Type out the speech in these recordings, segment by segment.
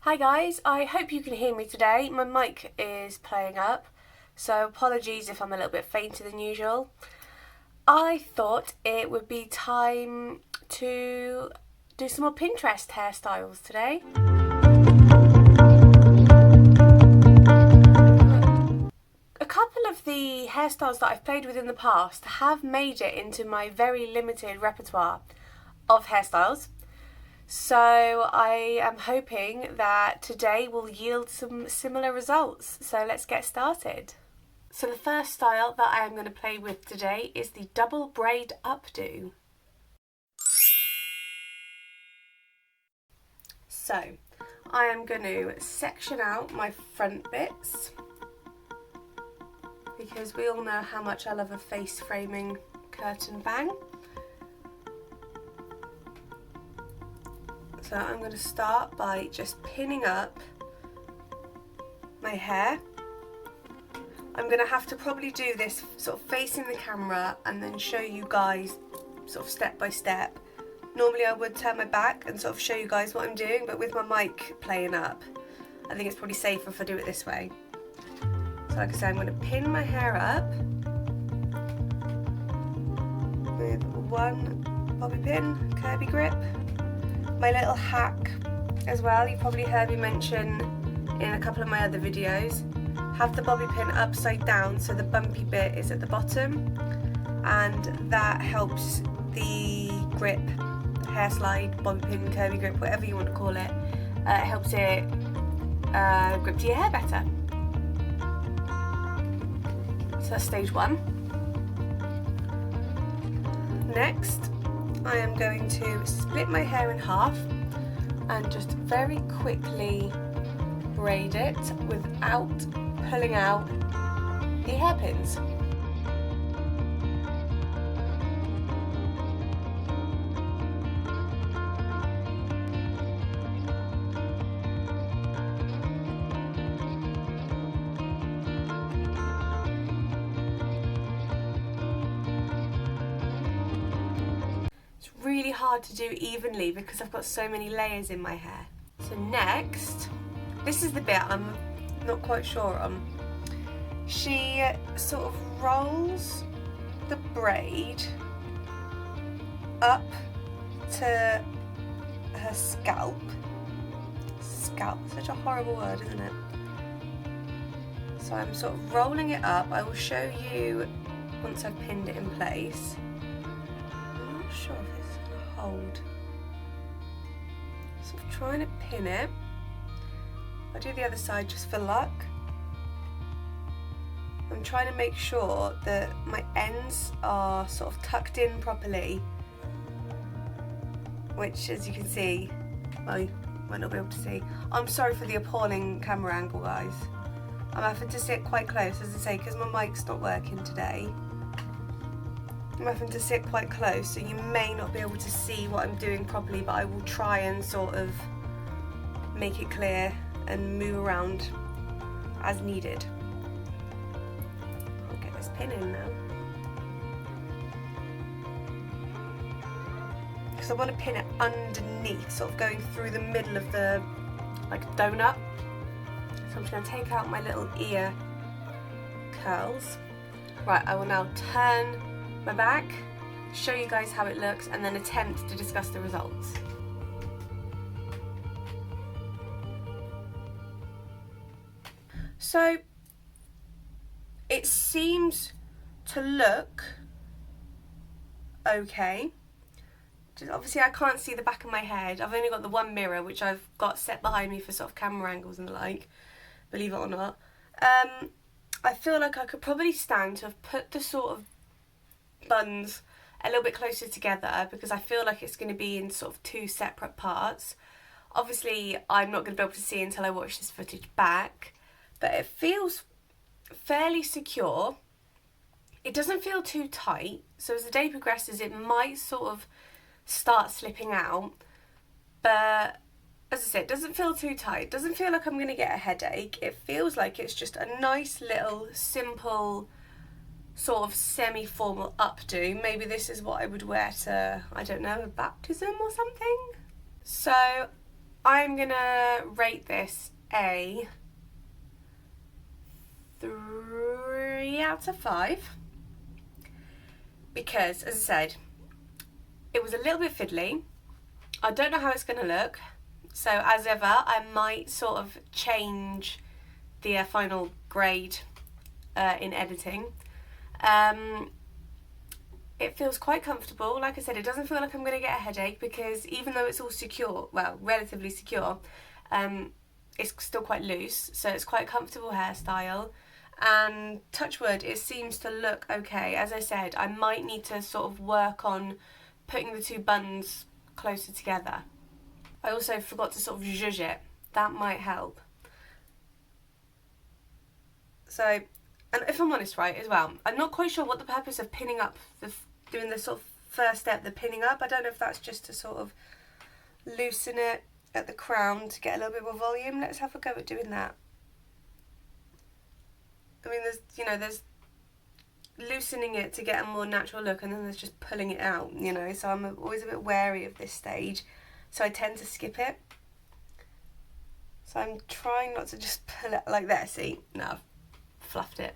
Hi guys, I hope you can hear me today. My mic is playing up, so apologies if I'm a little bit fainter than usual. I thought it would be time to do some more Pinterest hairstyles today. A couple of the hairstyles that I've played with in the past have made it into my very limited repertoire of hairstyles. So I am hoping that today will yield some similar results. So let's get started. So the first style that I am going to play with today is the double braid updo. So I am going to section out my front bits because we all know how much I love a face framing curtain bang. So I'm going to start by just pinning up my hair. I'm going to have to probably do this sort of facing the camera and then show you guys sort of step by step. Normally I would turn my back and sort of show you guys what I'm doing, but with my mic playing up, I think it's probably safer if I do it this way. So like I said, I'm going to pin my hair up with one bobby pin, curvy grip. My little hack as well, you probably heard me mention in a couple of my other videos, have the bobby pin upside down so the bumpy bit is at the bottom, and that helps the grip, hair slide, bobby pin, curvy grip, whatever you want to call it, helps it grip to your hair better. So that's stage one. Next, I am going to split my hair in half and just very quickly braid it without pulling out the hairpins. Really hard to do evenly because I've got so many layers in my hair. So next, this is the bit I'm not quite sure on. She sort of rolls the braid up to her scalp. Scalp, such a horrible word, isn't it? So I'm sort of rolling it up. I will show you once I've pinned it in place. I'm not sure if it's going to hold. Sort of trying to pin it. I'll do the other side just for luck. I'm trying to make sure that my ends are sort of tucked in properly, which, as you can see, well, you might not be able to see. I'm sorry for the appalling camera angle, guys. I'm having to sit quite close, as I say, because my mic's not working today. I'm having to sit quite close, so you may not be able to see what I'm doing properly, but I will try and sort of make it clear and move around as needed. I'll get this pin in now. Because I want to pin it underneath, sort of going through the middle of the, like, donut. So I'm just going to take out my little ear curls. Right, I will now turn my back, show you guys how it looks, and then attempt to discuss the results. So it seems to look okay. Obviously I can't see the back of my head. I've only got the one mirror which I've got set behind me for sort of camera angles and the like, believe it or not. I feel like I could probably stand to have put the sort of buns a little bit closer together, because I feel like it's going to be in sort of two separate parts. Obviously I'm not going to be able to see until I watch this footage back, but it feels fairly secure. It doesn't feel too tight, so as the day progresses it might sort of start slipping out, but as I said, it doesn't feel too tight. It doesn't feel like I'm going to get a headache. It feels like it's just a nice little simple sort of semi-formal updo. Maybe this is what I would wear to, I don't know, a baptism or something. So I'm gonna rate this a 3 out of 5 because, as I said, it was a little bit fiddly. I don't know how it's gonna look, so as ever I might sort of change the final grade in editing. It feels quite comfortable. Like I said, it doesn't feel like I'm going to get a headache because even though it's all secure, well, relatively secure, it's still quite loose, so it's quite a comfortable hairstyle. And touch wood, it seems to look okay. As I said, I might need to sort of work on putting the two buns closer together. I also forgot to sort of zhuzh it. That might help. So, and if I'm honest, right, as well, I'm not quite sure what the purpose of pinning up, doing the sort of first step, the pinning up. I don't know if that's just to sort of loosen it at the crown to get a little bit more volume. Let's have a go at doing that. I mean, there's loosening it to get a more natural look, and then there's just pulling it out, so I'm always a bit wary of this stage, so I tend to skip it. So I'm trying not to just pull it like that. See, no, I've fluffed it.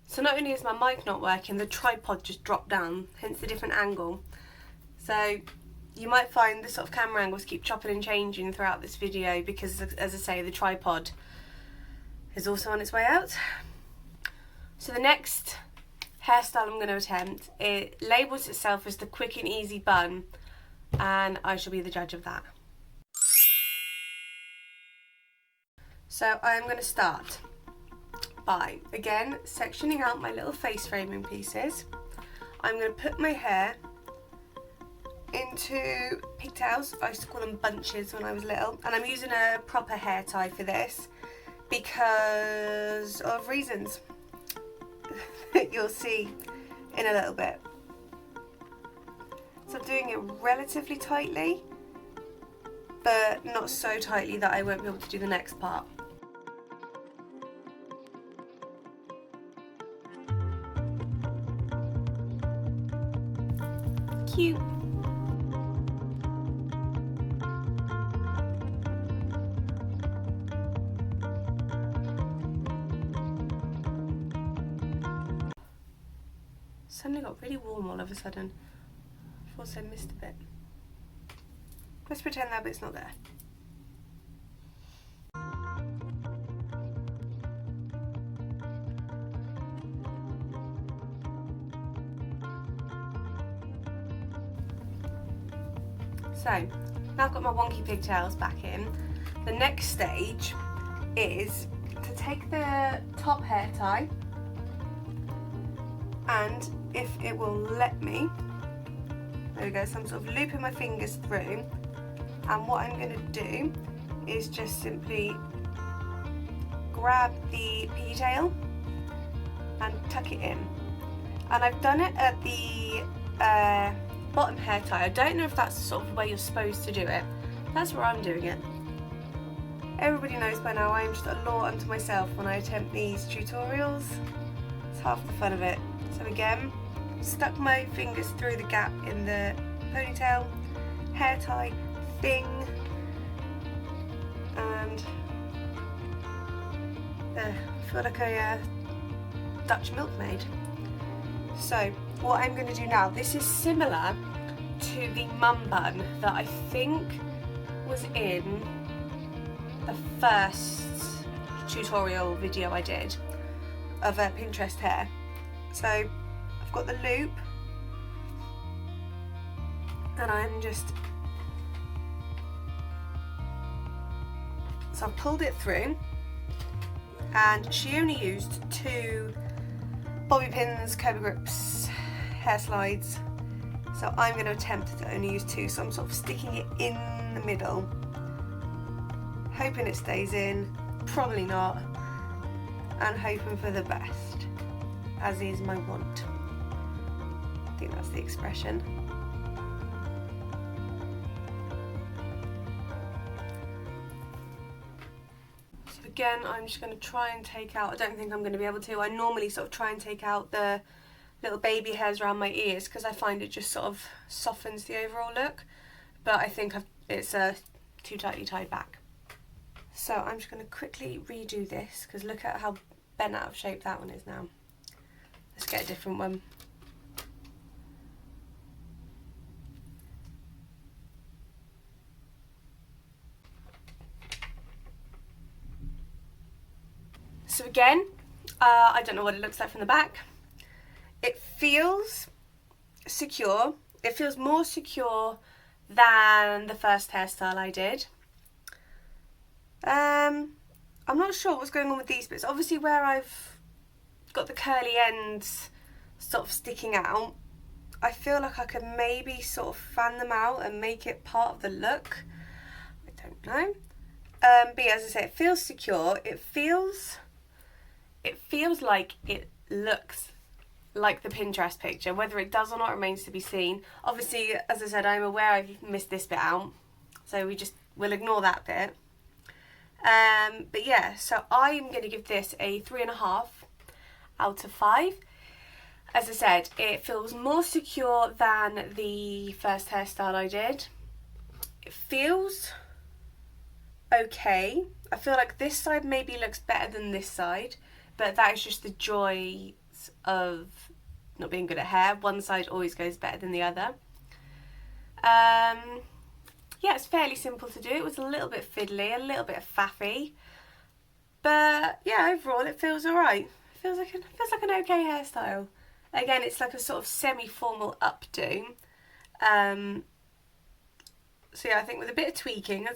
So not only is my mic not working, the tripod just dropped down, hence the different angle. So you might find the sort of camera angles keep chopping and changing throughout this video because, as I say, the tripod is also on its way out. So the next hairstyle I'm going to attempt, it labels itself as the quick and easy bun, and I shall be the judge of that. So I am going to start by, again, sectioning out my little face framing pieces. I'm going to put my hair into pigtails. I used to call them bunches when I was little, and I'm using a proper hair tie for this because of reasons that you'll see in a little bit. So I'm doing it relatively tightly, but not so tightly that I won't be able to do the next part. Cute. Suddenly got really warm all of a sudden. I've also missed a bit. Let's pretend that bit's not there. So, now I've got my wonky pigtails back in. The next stage is to take the top hair tie, and if it will let me, there we go, so I'm sort of looping my fingers through, and what I'm going to do is just simply grab the ponytail and tuck it in. And I've done it at the bottom hair tie. I don't know if that's sort of the way you're supposed to do it. That's where I'm doing it. Everybody knows by now I am just a law unto myself when I attempt these tutorials. It's half the fun of it. So again, stuck my fingers through the gap in the ponytail, hair tie thing, and I feel like a Dutch milkmaid. So what I'm going to do now, this is similar to the mum bun that I think was in the first tutorial video I did of Pinterest hair. So I've got the loop, and I'm just, so I've pulled it through, and she only used 2 bobby pins, Cobra grips, hair slides, so I'm going to attempt to only use 2, so I'm sort of sticking it in the middle, hoping it stays in, probably not, and hoping for the best, as is my want. I think that's the expression. So again, I'm just going to try and take out, I don't think I'm going to be able to, I normally sort of try and take out the little baby hairs around my ears because I find it just sort of softens the overall look, but I think it's too tightly tied back. So I'm just going to quickly redo this because look at how bent out of shape that one is now. Let's get a different one. So again, I don't know what it looks like from the back. It feels secure. It feels more secure than the first hairstyle I did. I'm not sure what's going on with these bits. Obviously where I've got the curly ends sort of sticking out, I feel like I could maybe sort of fan them out and make it part of the look. I don't know. But yeah, as I say, it feels secure. It feels like it looks like the Pinterest picture. Whether it does or not remains to be seen. Obviously, as I said, I'm aware I've missed this bit out, so we'll ignore that bit. But yeah, so I'm going to give this a 3.5 out of 5. As I said, it feels more secure than the first hairstyle I did. It feels okay. I feel like this side maybe looks better than this side, but that is just the joys of not being good at hair. One side always goes better than the other. Yeah, it's fairly simple to do. It was a little bit fiddly, a little bit faffy, but yeah, overall it feels alright. It feels like an okay hairstyle. Again, it's like a sort of semi-formal updo. So yeah, I think with a bit of tweaking,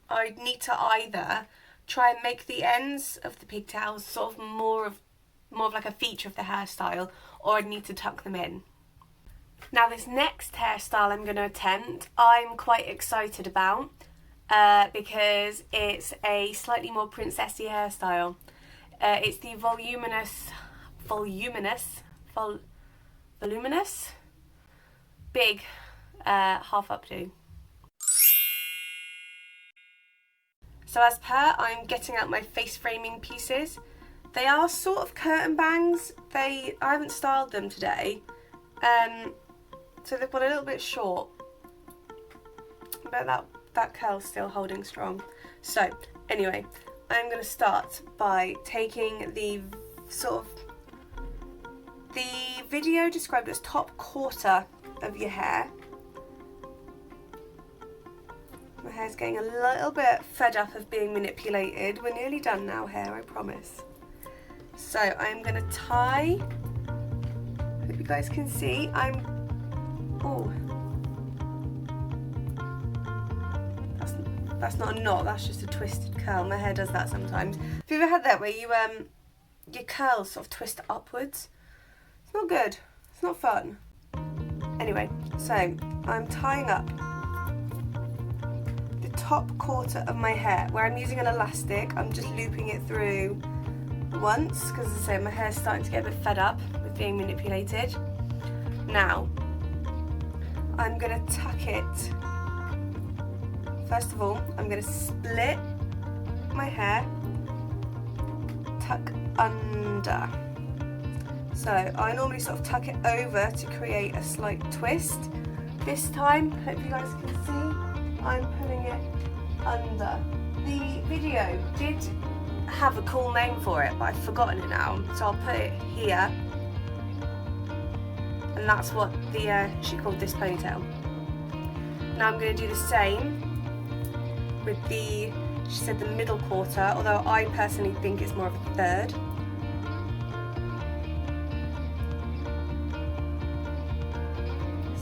I'd need to either try and make the ends of the pigtails sort of more of like a feature of the hairstyle, or I'd need to tuck them in. Now this next hairstyle I'm going to attempt, I'm quite excited about because it's a slightly more princessy hairstyle. It's the Voluminous big half updo. So as per, I'm getting out my face framing pieces. They are sort of curtain bangs. I haven't styled them today, so they've got a little bit short, but that curl's still holding strong. So anyway, I'm going to start by taking the video described as top quarter of your hair. My hair's getting a little bit fed up of being manipulated. We're nearly done now, hair, I promise. So I'm going to tie, hope you guys can see, that's not a knot, that's just a twisted curl. My hair does that sometimes. Have you ever had that where your curls sort of twist upwards? It's not good, it's not fun. Anyway, so I'm tying up the top quarter of my hair where I'm using an elastic. I'm just looping it through once because, as I say, my hair's starting to get a bit fed up with being manipulated. Now I'm going to tuck it. First of all, I'm going to split my hair, tuck under. So I normally sort of tuck it over to create a slight twist. This time, hope you guys can see, I'm putting it under. The video did have a cool name for it, but I've forgotten it now, so I'll put it here. And that's what she called this ponytail. Now I'm going to do the same with she said the middle quarter, although I personally think it's more of a third.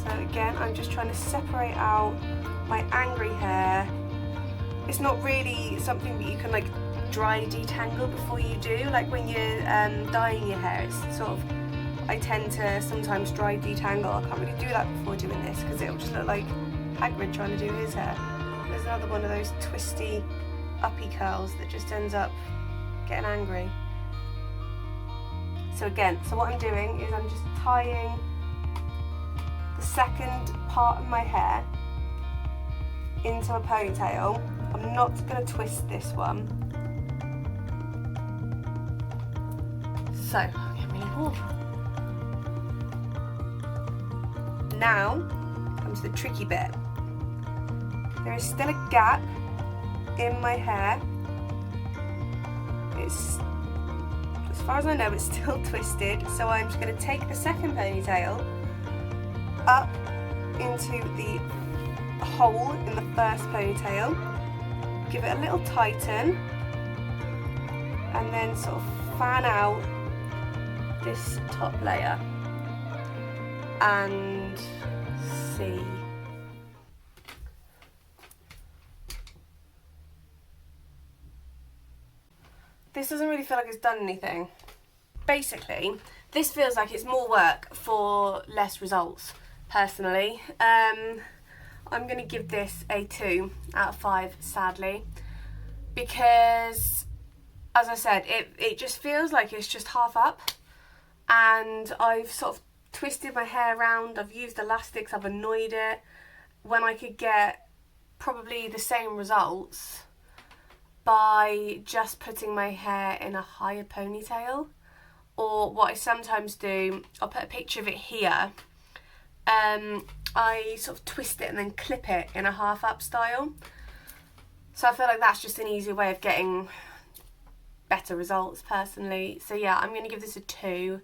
So again, I'm just trying to separate out my angry hair. It's not really something that you can like dry detangle before you do, like when you're dyeing your hair. It's sort of, I tend to sometimes dry detangle. I can't really do that before doing this because it'll just look like Hagrid trying to do his hair. There's another one of those twisty uppy curls that just ends up getting angry. So what I'm doing is I'm just tying the second part of my hair into a ponytail. I'm not going to twist this one. So, I'm getting really warm. Now comes the tricky bit. There is still a gap in my hair. It's, as far as I know, it's still twisted, so I'm just going to take the second ponytail up into the hole in the first ponytail, give it a little tighten, and then sort of fan out this top layer and see. This doesn't really feel like it's done anything. Basically, this feels like it's more work for less results, personally. I'm going to give this a 2 out of 5, sadly, because, as I said, it just feels like it's just half up, and I've sort of twisted my hair around, I've used elastics, I've annoyed it, when I could get probably the same results by just putting my hair in a higher ponytail. Or what I sometimes do, I'll put a picture of it here, I sort of twist it and then clip it in a half up style. So I feel like that's just an easier way of getting better results, personally. So yeah, I'm going to give this a 2.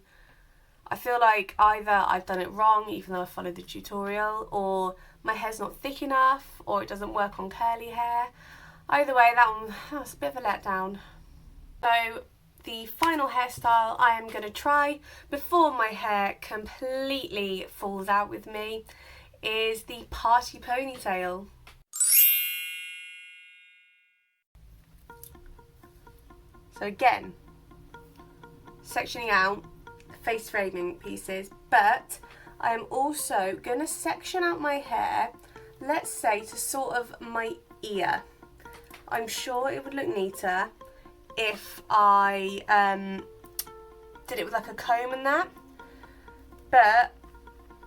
I feel like either I've done it wrong, even though I followed the tutorial, or my hair's not thick enough, or it doesn't work on curly hair. Either way, that's a bit of a letdown. So the final hairstyle I am going to try before my hair completely falls out with me is the party ponytail. So again, sectioning out face framing pieces, but I am also going to section out my hair, let's say to sort of my ear. I'm sure it would look neater if I did it with like a comb and that, but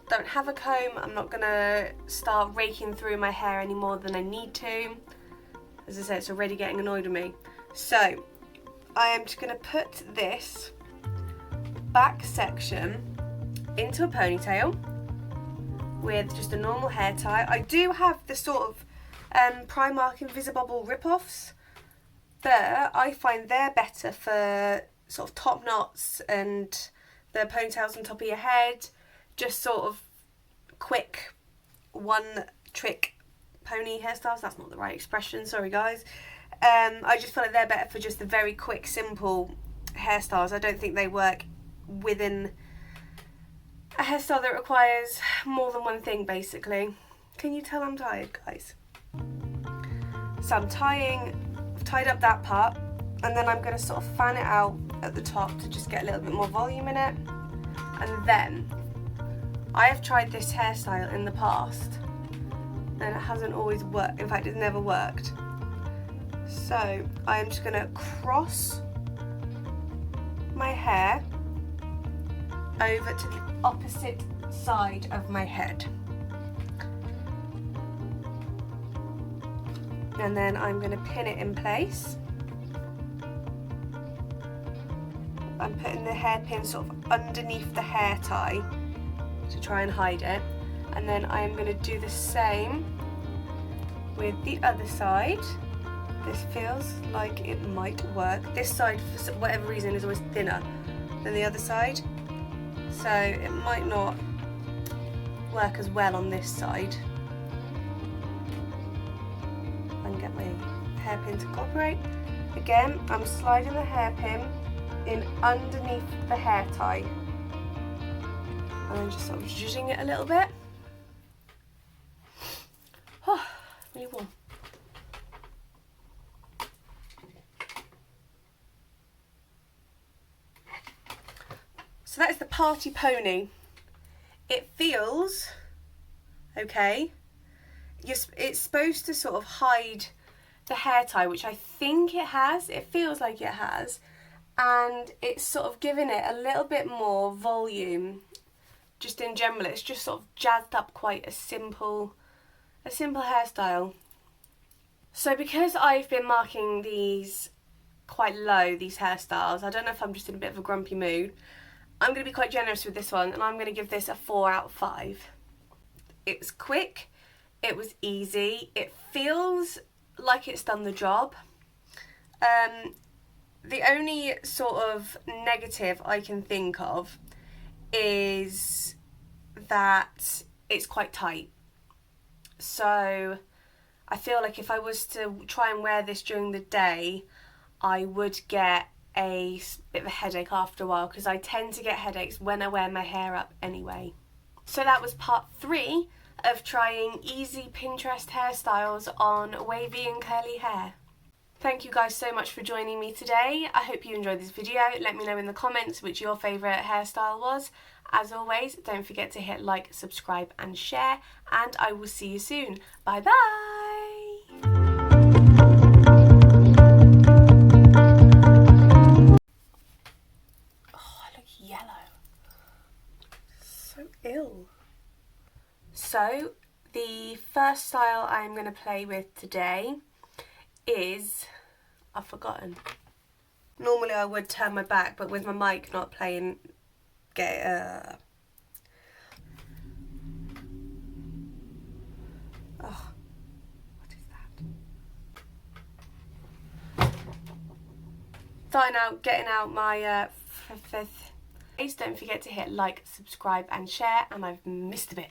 don't have a comb. I'm not going to start raking through my hair any more than I need to. As I said, it's already getting annoyed with me. So I am just going to put this back section into a ponytail with just a normal hair tie. I do have the sort of Primark Invisibobble rip-offs, but I find they're better for sort of top knots and the ponytails on top of your head, just sort of quick one trick pony hairstyles. That's not the right expression, sorry guys. I just feel like they're better for just the very quick, simple hairstyles. I don't think they work within a hairstyle that requires more than one thing, basically. Can you tell I'm tired, guys? So I'm I've tied up that part, and then I'm going to sort of fan it out at the top to just get a little bit more volume in it. And then I have tried this hairstyle in the past and it hasn't always worked. In fact, it's never worked. So I'm just going to cross my hair over to the opposite side of my head. And then I'm going to pin it in place. I'm putting the hairpin sort of underneath the hair tie to try and hide it. And then I am going to do the same with the other side. This feels like it might work. This side, for whatever reason, is always thinner than the other side, so it might not work as well on this side. And get my hairpin to cooperate. Again, I'm sliding the hairpin in underneath the hair tie, and then just sort of zhuzhing it a little bit. Oh, really warm. So that is the party pony. It feels okay. It's supposed to sort of hide the hair tie, which I think it has. It feels like it has. And it's sort of giving it a little bit more volume. Just in general, it's just sort of jazzed up quite a simple hairstyle. So because I've been marking these quite low, these hairstyles, I don't know if I'm just in a bit of a grumpy mood, I'm going to be quite generous with this one, and I'm going to give this a 4 out of 5. It was quick, it was easy, it feels like it's done the job. The only sort of negative I can think of is that it's quite tight. So I feel like if I was to try and wear this during the day, I would get a bit of a headache after a while, because I tend to get headaches when I wear my hair up anyway. So that was part 3 of trying easy Pinterest hairstyles on wavy and curly hair. Thank you guys so much for joining me today. I hope you enjoyed this video. Let me know in the comments which your favourite hairstyle was. As always, don't forget to hit like, subscribe and share, and I will see you soon. Bye bye! Oh, I look yellow. So ill. So, the first style I'm going to play with today is, I've forgotten. Normally I would turn my back, but with my mic not playing, oh, what is that? Getting out my fifth. Please don't forget to hit like, subscribe and share, and I've missed a bit.